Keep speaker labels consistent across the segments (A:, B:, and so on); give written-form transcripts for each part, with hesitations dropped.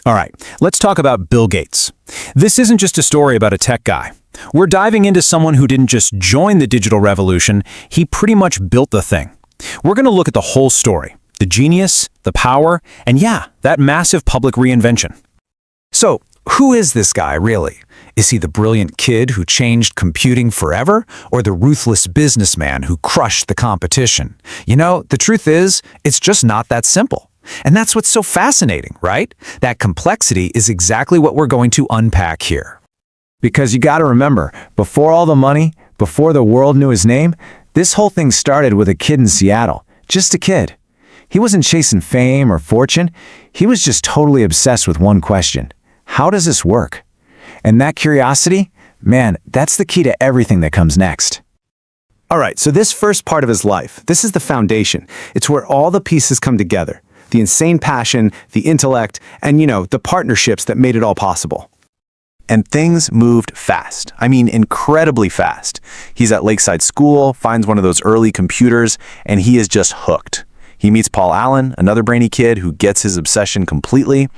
A: All right, let's talk about Bill Gates. This isn't just a story about a tech guy. We're diving into someone who didn't just join the digital revolution, he pretty much built the thing. We're going to look at the whole story, the genius, the power, and yeah, that massive public reinvention.
B: So, who is this guy, really? Is he the brilliant kid who changed computing forever, or the ruthless businessman who crushed the competition? You know, the truth is, it's just not that simple. And that's what's so fascinating, right? That complexity is exactly what we're going to unpack here.
C: Because you gotta remember, before all the money, before the world knew his name, this whole thing started with a kid in Seattle. Just a kid. He wasn't chasing fame or fortune. He was just totally obsessed with one question. How does this work? And that curiosity, man, that's the key to everything that comes next.
D: All right, so this first part of his life, this is the foundation. It's where all the pieces come together. The insane passion, the intellect, and the partnerships that made it all possible. And things moved fast. I mean, incredibly fast. He's at Lakeside School, finds one of those early computers, and he is just hooked. He meets Paul Allen, another brainy kid who gets his obsession completely.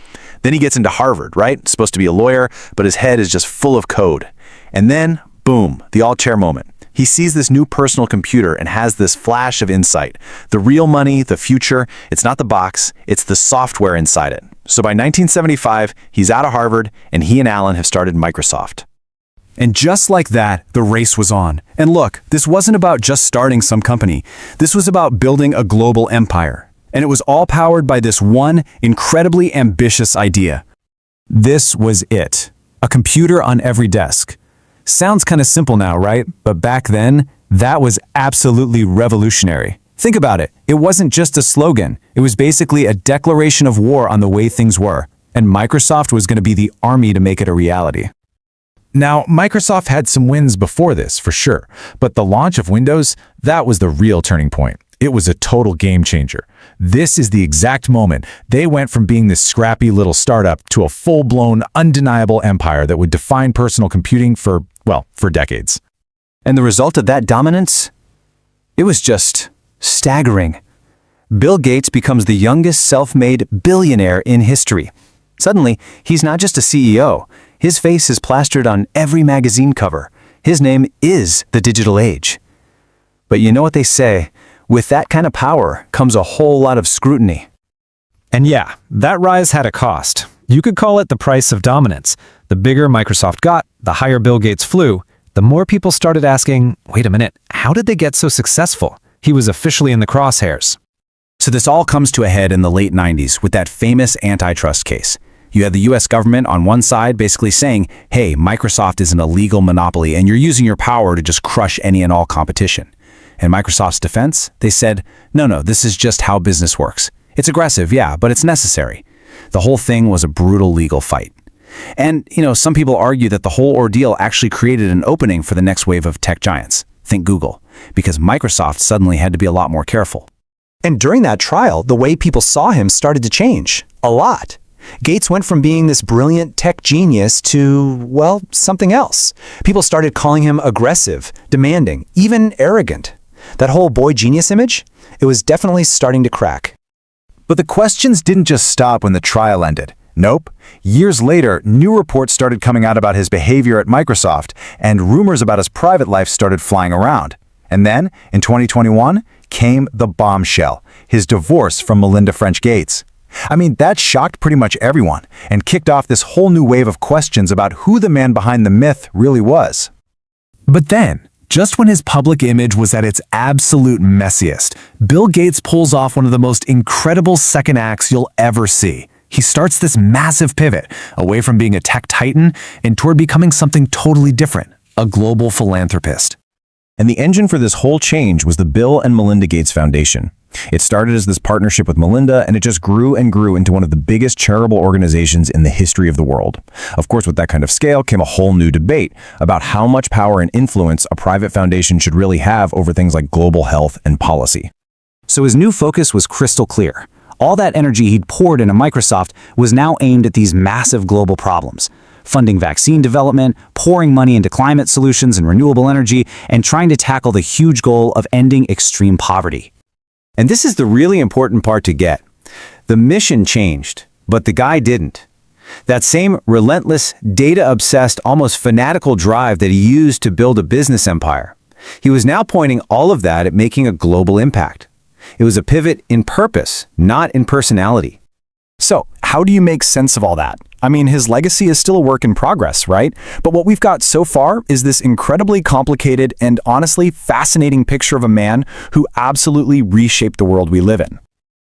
D: Then he gets into Harvard, right? Supposed to be a lawyer, but his head is just full of code. And then, boom, the Altair moment. He sees this new personal computer and has this flash of insight. The real money, the future, it's not the box, it's the software inside it. So by 1975, he's out of Harvard, and he and Allen have started Microsoft.
A: And just like that, the race was on. And look, this wasn't about just starting some company. This was about building a global empire. And it was all powered by this one incredibly ambitious idea. This was it. A computer on every desk. Sounds kind of simple now, right? But back then, that was absolutely revolutionary. Think about it. It wasn't just a slogan. It was basically a declaration of war on the way things were. And Microsoft was going to be the army to make it a reality. Now, Microsoft had some wins before this, for sure. But the launch of Windows, that was the real turning point. It was a total game changer. This is the exact moment they went from being this scrappy little startup to a full-blown, undeniable empire that would define personal computing for decades.
C: And the result of that dominance? It was just staggering. Bill Gates becomes the youngest self-made billionaire in history. Suddenly, he's not just a CEO. His face is plastered on every magazine cover. His name is the digital age. But you know what they say? With that kind of power comes a whole lot of scrutiny.
A: And yeah, that rise had a cost. You could call it the price of dominance. The bigger Microsoft got, the higher Bill Gates flew, the more people started asking, wait a minute, how did they get so successful? He was officially in the crosshairs.
C: So this all comes to a head in the late 90s with that famous antitrust case. You had the US government on one side basically saying, hey, Microsoft is an illegal monopoly and you're using your power to just crush any and all competition. And Microsoft's defense, they said, no, this is just how business works. It's aggressive, yeah, but it's necessary. The whole thing was a brutal legal fight. And, some people argue that the whole ordeal actually created an opening for the next wave of tech giants. Think Google, because Microsoft suddenly had to be a lot more careful.
D: And during that trial, the way people saw him started to change. A lot. Gates went from being this brilliant tech genius to, something else. People started calling him aggressive, demanding, even arrogant. That whole boy genius image, it was definitely starting to crack.
C: But the questions didn't just stop when the trial ended. Nope. Years later, new reports started coming out about his behavior at Microsoft, and rumors about his private life started flying around. And then, in 2021, came the bombshell, his divorce from Melinda French Gates. I mean, that shocked pretty much everyone, and kicked off this whole new wave of questions about who the man behind the myth really was.
A: But then, just when his public image was at its absolute messiest, Bill Gates pulls off one of the most incredible second acts you'll ever see. He starts this massive pivot away from being a tech titan and toward becoming something totally different, a global philanthropist.
E: And the engine for this whole change was the Bill and Melinda Gates Foundation. It started as this partnership with Melinda, and it just grew and grew into one of the biggest charitable organizations in the history of the world. Of course, with that kind of scale came a whole new debate about how much power and influence a private foundation should really have over things like global health and policy.
C: So his new focus was crystal clear. All that energy he'd poured into Microsoft was now aimed at these massive global problems. Funding vaccine development, pouring money into climate solutions and renewable energy, and trying to tackle the huge goal of ending extreme poverty. And this is the really important part to get. The mission changed, but the guy didn't. That same relentless, data-obsessed, almost fanatical drive that he used to build a business empire. He was now pointing all of that at making a global impact. It was a pivot in purpose, not in personality.
A: So, how do you make sense of all that? I mean, his legacy is still a work in progress, right? But what we've got so far is this incredibly complicated and honestly fascinating picture of a man who absolutely reshaped the world we live in.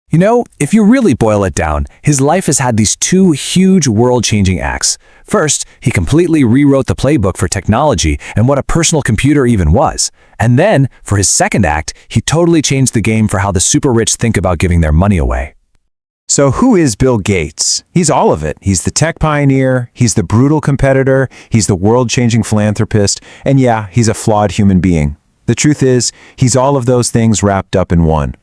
B: You know, if you really boil it down, his life has had these two huge world-changing acts. First, he completely rewrote the playbook for technology and what a personal computer even was. And then, for his second act, he totally changed the game for how the super-rich think about giving their money away.
C: So who is Bill Gates? He's all of it. He's the tech pioneer, he's the brutal competitor, he's the world-changing philanthropist, and yeah, he's a flawed human being. The truth is, he's all of those things wrapped up in one.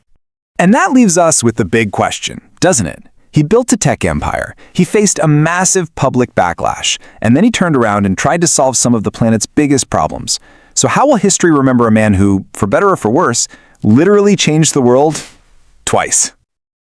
A: And that leaves us with the big question, doesn't it? He built a tech empire, he faced a massive public backlash, and then he turned around and tried to solve some of the planet's biggest problems. So how will history remember a man who, for better or for worse, literally changed the world twice?